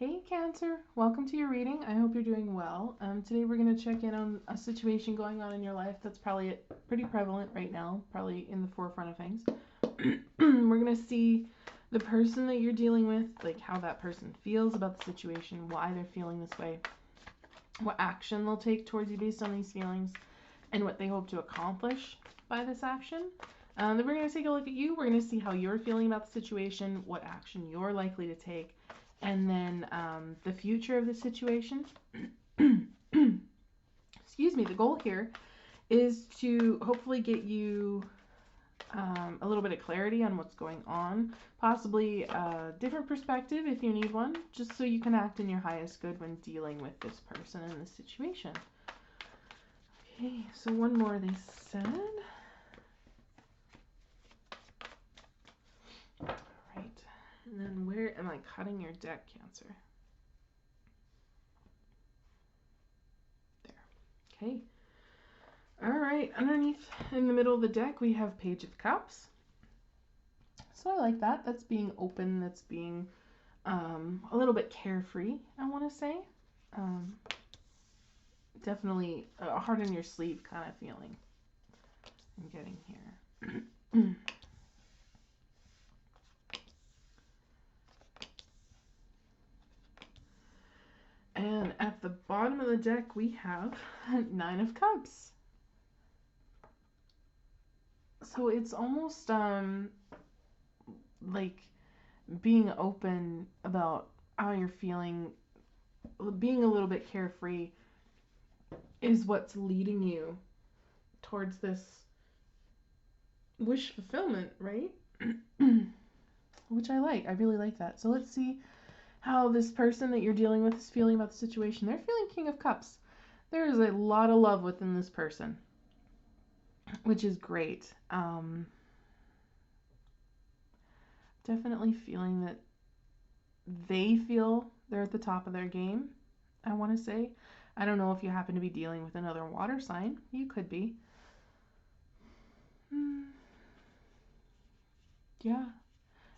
Hey Cancer, welcome to your reading. I hope you're doing well. Today we're going to check in on a situation going on in your life that's probably pretty prevalent right now, probably in the forefront of things. We're going to see the person that you're dealing with, like how that person feels about the situation, why they're feeling this way, what action they'll take towards you based on these feelings, and what they hope to accomplish by this action. Then we're going to take a look at you. We're going to see how you're feeling about the situation, what action you're likely to take, and then the future of the situation. Excuse me. The goal here is to hopefully get you a little bit of clarity on what's going on, possibly a different perspective if you need one, just so you can act in your highest good when dealing with this person and this situation. Okay, so one more they said. Alright, and then where am I cutting your deck, Cancer? There. Okay. Alright, underneath in the middle of the deck we have Page of Cups. So I like that. That's being open, that's being a little bit carefree, I want to say. Definitely a heart in your sleeve kind of feeling I'm getting here. And at the bottom of the deck we have Nine of Cups. So it's almost like being open about how you're feeling, being a little bit carefree is what's leading you towards this wish fulfillment, right? Which I like. I really like that. So let's see how this person that you're dealing with is feeling about the situation. They're feeling King of Cups. There is a lot of love within this person, which is great. Definitely feeling that they feel they're at the top of their game, I want to say. I don't know if you happen to be dealing with another water sign. You could be. Yeah.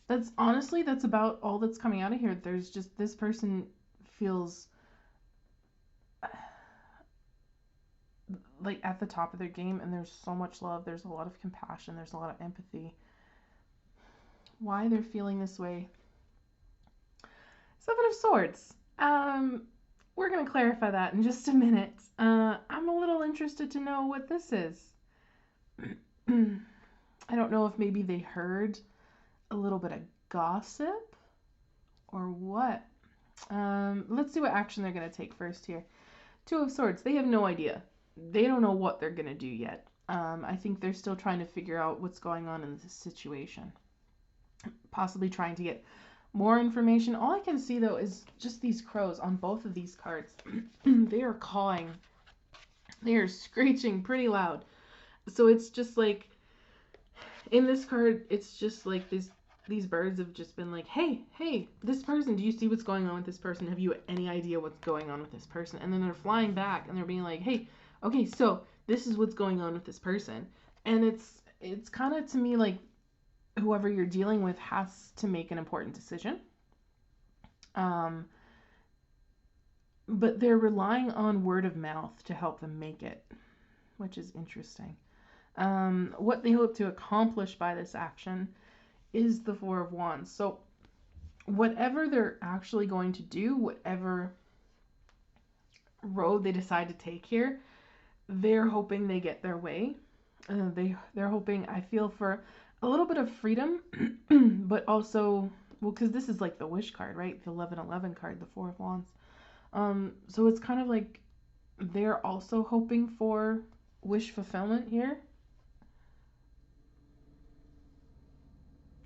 That's honestly, that's about all that's coming out of here. There's just this person feels like at the top of their game, and there's so much love. There's a lot of compassion. There's a lot of empathy. Why they're feeling this way. Seven of Swords. We're going to clarify that in just a minute. I'm a little interested to know what this is. I don't know if maybe they heard a little bit of gossip or what. Let's see what action they're going to take first here. Two of Swords. They have no idea. They don't know what they're going to do yet. I think they're still trying to figure out what's going on in this situation. Possibly trying to get more information. All I can see though is just these crows on both of these cards. They are cawing. They are screeching pretty loud. So it's just like, in this card, it's just like these birds have just been like, hey, this person, do you see what's going on with this person? Have you any idea what's going on with this person? And then they're flying back and they're being like, hey, okay, so this is what's going on with this person. And it's kind of, to me, like whoever you're dealing with has to make an important decision. But they're relying on word of mouth to help them make it, which is interesting. What they hope to accomplish by this action is the Four of Wands. So whatever they're actually going to do, whatever road they decide to take here, they're hoping they get their way. They're hoping, I feel, for a little bit of freedom, but also, well, because this is like the wish card, right? The 1111 card, the Four of Wands. So it's kind of like they're also hoping for wish fulfillment here.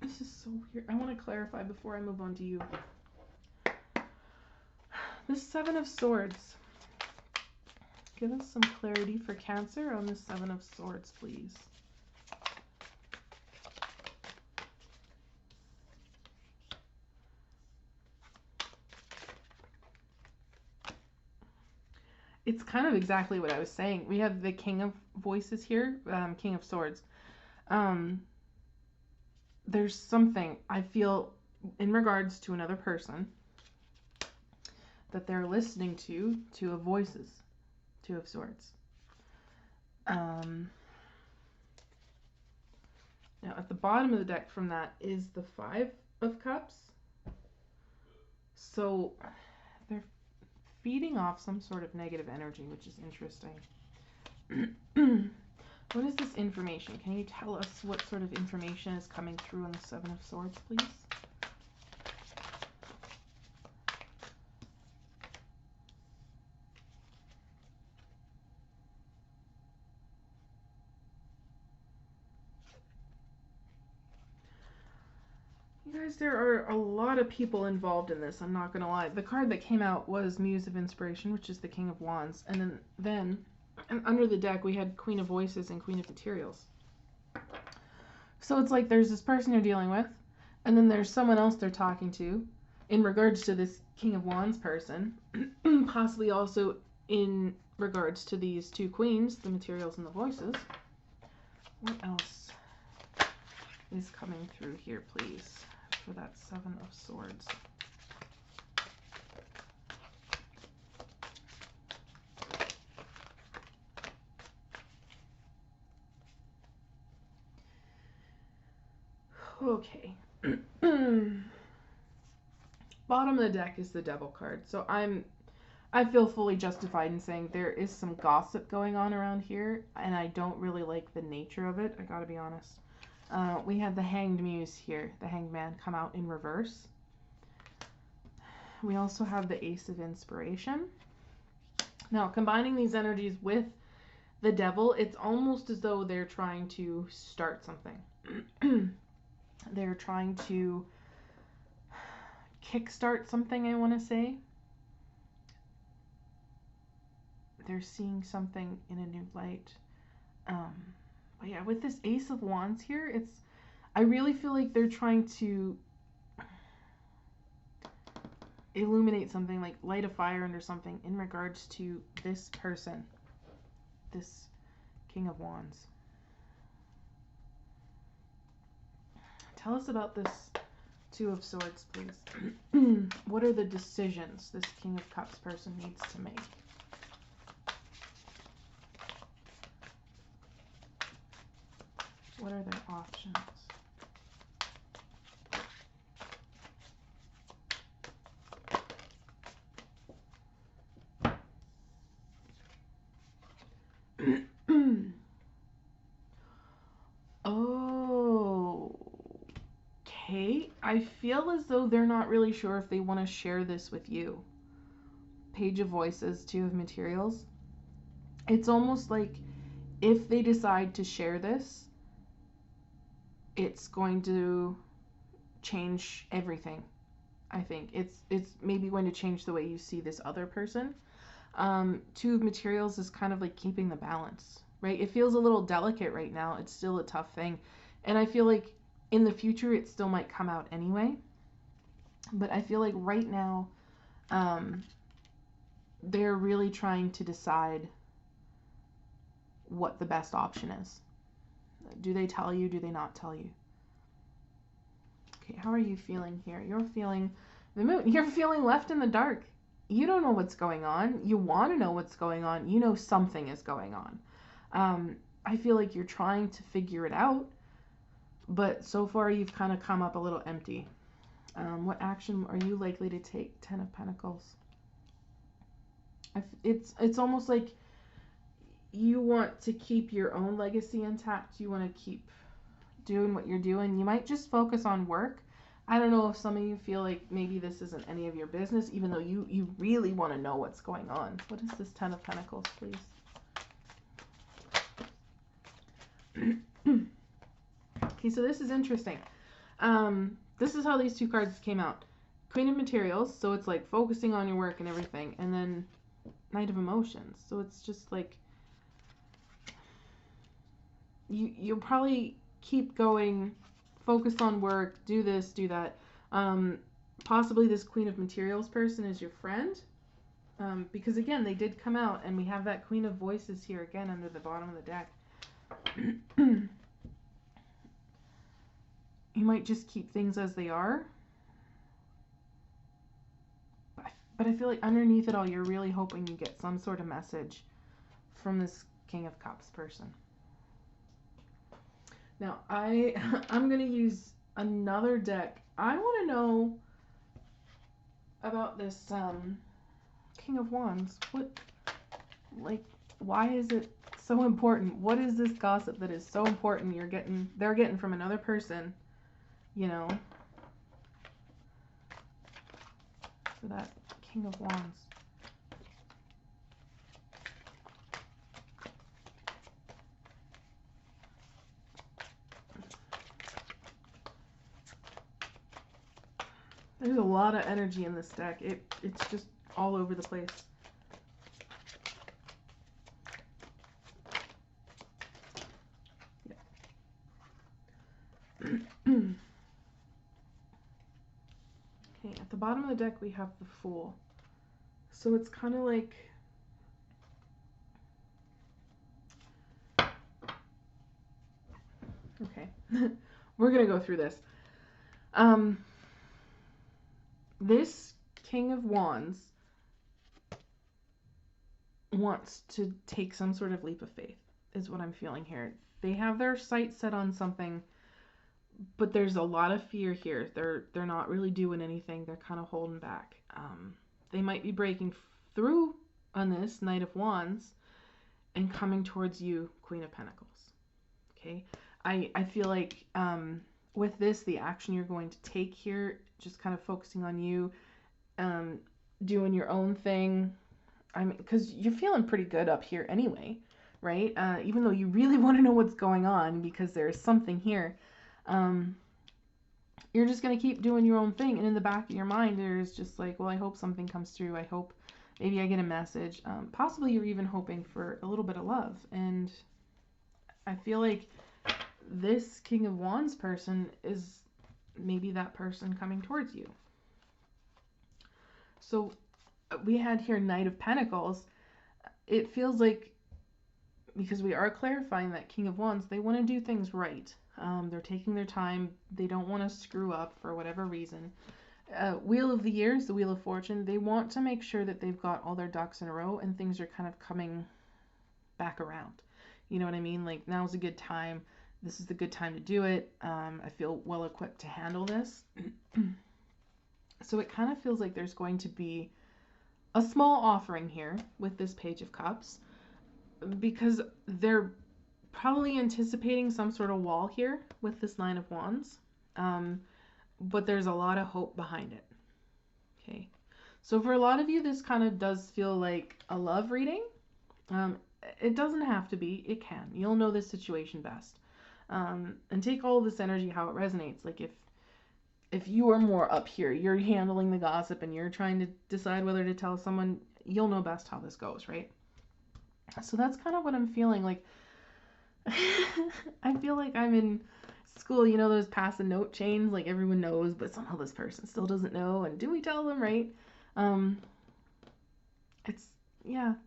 This is so weird. I want to clarify before I move on to you. The Seven of Swords. Give us some clarity for Cancer on the Seven of Swords, please. It's kind of exactly what I was saying. We have the King of Voices here, King of Swords. There's something I feel in regards to another person that they're listening to Two of Voices, Two of Swords. Now at the bottom of the deck from that is the Five of Cups. So they're feeding off some sort of negative energy, which is interesting. What is this information? Can you tell us what sort of information is coming through on the Seven of Swords, please? You guys, there are a lot of people involved in this, I'm not going to lie. The card that came out was Muse of Inspiration, which is the King of Wands. And then under the deck, we had Queen of Voices and Queen of Materials. So it's like there's this person you're dealing with, and then there's someone else they're talking to in regards to this King of Wands person, possibly also in regards to these two queens, the Materials and the Voices. What else is coming through here, please, for that Seven of Swords? Okay. Bottom of the deck is the Devil card. So I feel fully justified in saying there is some gossip going on around here, and I don't really like the nature of it, I gotta be honest. We had the Hanged Muse here, the Hanged Man, come out in reverse. We also have the Ace of Inspiration. Now, combining these energies with the Devil, it's almost as though they're trying to start something. They're trying to kickstart something, I want to say. They're seeing something in a new light. But yeah, with this Ace of Wands here, I really feel like they're trying to illuminate something, like light a fire under something in regards to this person, this King of Wands. Tell us about this Two of Swords, please. What are the decisions this King of Cups person needs to make? What are their options? Oh, okay. I feel as though they're not really sure if they want to share this with you. Page of Voices, Two of Materials. It's almost like if they decide to share this, it's going to change everything. I think it's maybe going to change the way you see this other person. Two of Materials is kind of like keeping the balance, right? It feels a little delicate right now. It's still a tough thing. And I feel like in the future it still might come out anyway. But I feel like right now they're really trying to decide what the best option is. Do they tell you? Do they not tell you? Okay, how are you feeling here? You're feeling the Moon. You're feeling left in the dark. You don't know what's going on. You want to know what's going on. You know something is going on. I feel like you're trying to figure it out, but so far you've kind of come up a little empty. What action are you likely to take? Ten of Pentacles. It's almost like you want to keep your own legacy intact. You want to keep doing what you're doing. You might just focus on work. I don't know if some of you feel like maybe this isn't any of your business, even though you really want to know what's going on. What is this Ten of Pentacles, please? Okay, so this is interesting. This is how these two cards came out. Queen of Materials, so it's like focusing on your work and everything, and then Knight of Emotions. So it's just like you'll probably keep going, focus on work, do this, do that. Possibly this Queen of Materials person is your friend. Because again, they did come out, and we have that Queen of Voices here again under the bottom of the deck. You might just keep things as they are. But But I feel like underneath it all, you're really hoping you get some sort of message from this King of Cups person. Now, I'm going to use another deck. I want to know about this King of Wands. Why is it so important? What is this gossip that is so important they're getting from another person, you know? For that King of Wands. There's a lot of energy in this deck. It's just all over the place. Yeah. Okay, at the bottom of the deck we have the Fool. So it's kind of like... Okay. We're going to go through this. This King of Wands wants to take some sort of leap of faith, is what I'm feeling here. They have their sights set on something, but there's a lot of fear here. They're not really doing anything. They're kind of holding back. They might be breaking through on this Knight of Wands and coming towards you, Queen of Pentacles. Okay? I feel like with this, the action you're going to take here, just kind of focusing on you, doing your own thing. I mean, because you're feeling pretty good up here anyway, right? Even though you really want to know what's going on because there's something here, you're just going to keep doing your own thing. And in the back of your mind, there's just like, well, I hope something comes through. I hope maybe I get a message. Possibly you're even hoping for a little bit of love. And I feel like this King of Wands person is maybe that person coming towards you. So we had here Knight of Pentacles. It feels like, because we are clarifying that King of Wands, they want to do things right. They're taking their time. They don't want to screw up for whatever reason. Wheel of the Year is the Wheel of Fortune. They want to make sure that they've got all their ducks in a row and things are kind of coming back around. You know what I mean? Like, now's a good time. This is the good time to do it. I feel well equipped to handle this. So it kind of feels like there's going to be a small offering here with this Page of Cups, because they're probably anticipating some sort of wall here with this Nine of Wands, but there's a lot of hope behind it. Okay, so for a lot of you, this kind of does feel like a love reading. It doesn't have to be. It can. You'll know this situation best. And take all of this energy how it resonates. Like if you are more up here, you're handling the gossip and you're trying to decide whether to tell someone, you'll know best how this goes, right? So that's kind of what I'm feeling like. I feel like I'm in school, you know, those pass a note chains, like everyone knows, but somehow this person still doesn't know. And do we tell them, right?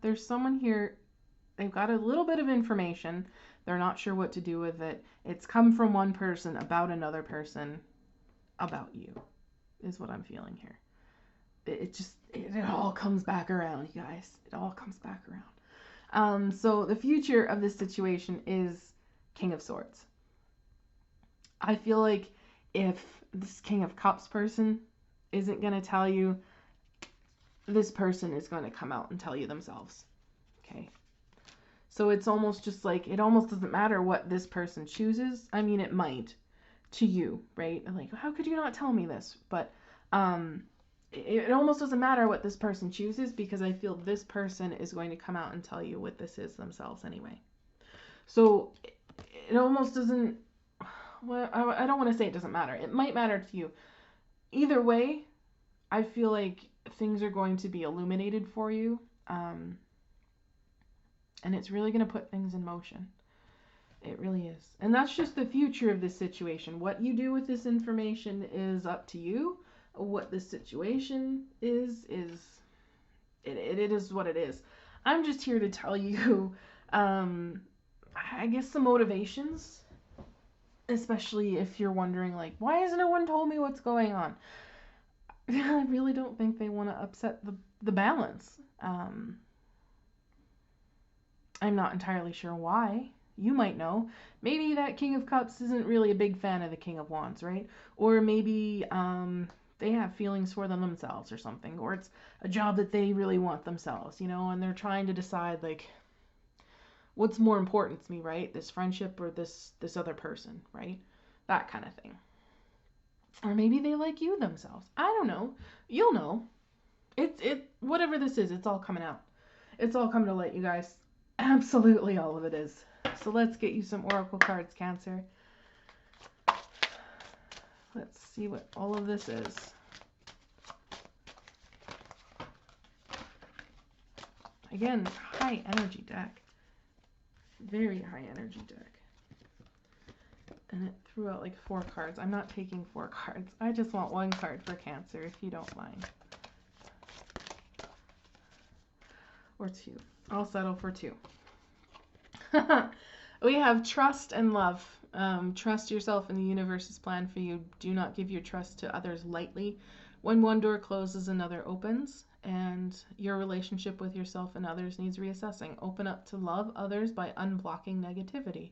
There's someone here. They've got a little bit of information. They're not sure what to do with it. It's come from one person about another person about you, is what I'm feeling here. It all comes back around, you guys. It all comes back around. So the future of this situation is King of Swords. I feel like if this King of Cups person isn't going to tell you, this person is going to come out and tell you themselves. Okay. So it's almost just like, it almost doesn't matter what this person chooses. I mean, it might to you, right? Like, how could you not tell me this? But it almost doesn't matter what this person chooses, because I feel this person is going to come out and tell you what this is themselves anyway. So it almost doesn't, well, I don't want to say it doesn't matter. It might matter to you. Either way, I feel like things are going to be illuminated for you. And it's really going to put things in motion. It really is. And that's just the future of this situation. What you do with this information is up to you. What this situation is it is what it is. I'm just here to tell you, I guess, some motivations, especially if you're wondering, like, why hasn't no one told me what's going on? I really don't think they want to upset the balance. I'm not entirely sure why. You might know. Maybe that King of Cups isn't really a big fan of the King of Wands, right? Or maybe they have feelings for them themselves or something. Or it's a job that they really want themselves, and they're trying to decide, like, what's more important to me, right? This friendship or this other person, right? That kind of thing. Or maybe they like you themselves. I don't know. You'll know. It whatever this is, it's all coming out. It's all coming to light, you guys. Absolutely all of it is. So let's get you some oracle cards, Cancer. Let's see what all of this is. Again, high energy deck. Very high energy deck. And it threw out like 4 cards. I'm not taking 4 cards. I just want 1 card for Cancer, if you don't mind. Or 2. I'll settle for 2. We have trust and love. Trust yourself in the universe's plan for you. Do not give your trust to others lightly. When one door closes, another opens, and your relationship with yourself and others needs reassessing. Open up to love others by unblocking negativity.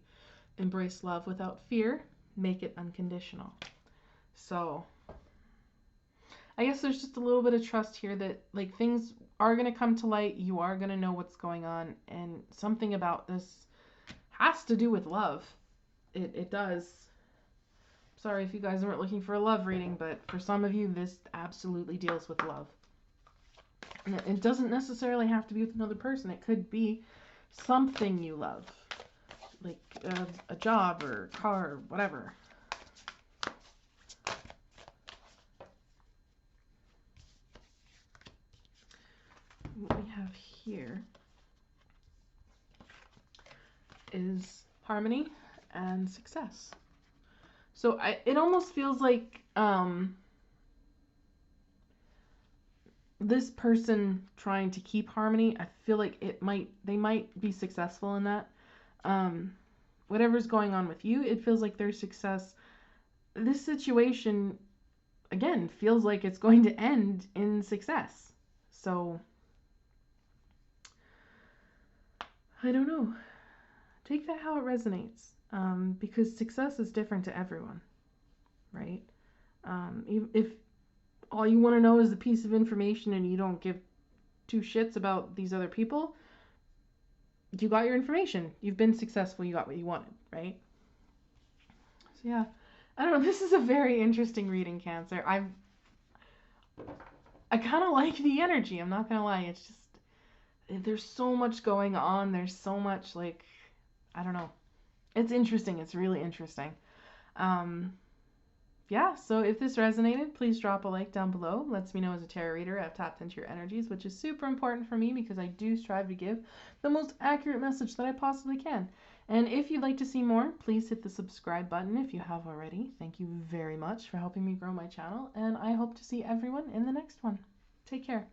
Embrace love without fear. Make it unconditional. So, I guess there's just a little bit of trust here that, like, things are going to come to light. You are going to know what's going on, and something about this has to do with love. It does. Sorry if you guys weren't looking for a love reading, but for some of you, this absolutely deals with love. And it doesn't necessarily have to be with another person. It could be something you love, like a job or a car or whatever. What we have here is harmony and success. So it almost feels like this person trying to keep harmony, I feel like they might be successful in that. Whatever's going on with you, it feels like their success. This situation, again, feels like it's going to end in success. So, I don't know. Take that how it resonates. Because success is different to everyone, right? If all you want to know is the piece of information and you don't give 2 shits about these other people, you got your information. You've been successful. You got what you wanted, right? So yeah, I don't know. This is a very interesting reading, Cancer. I kind of like the energy. I'm not gonna lie. It's just there's so much going on. There's so much, like, I don't know. It's interesting. It's really interesting. Yeah, so if this resonated, please drop a like down below. Lets me know as a tarot reader I've tapped into your energies, which is super important for me because I do strive to give the most accurate message that I possibly can. And if you'd like to see more, please hit the subscribe button if you have already. Thank you very much for helping me grow my channel, and I hope to see everyone in the next one. Take care.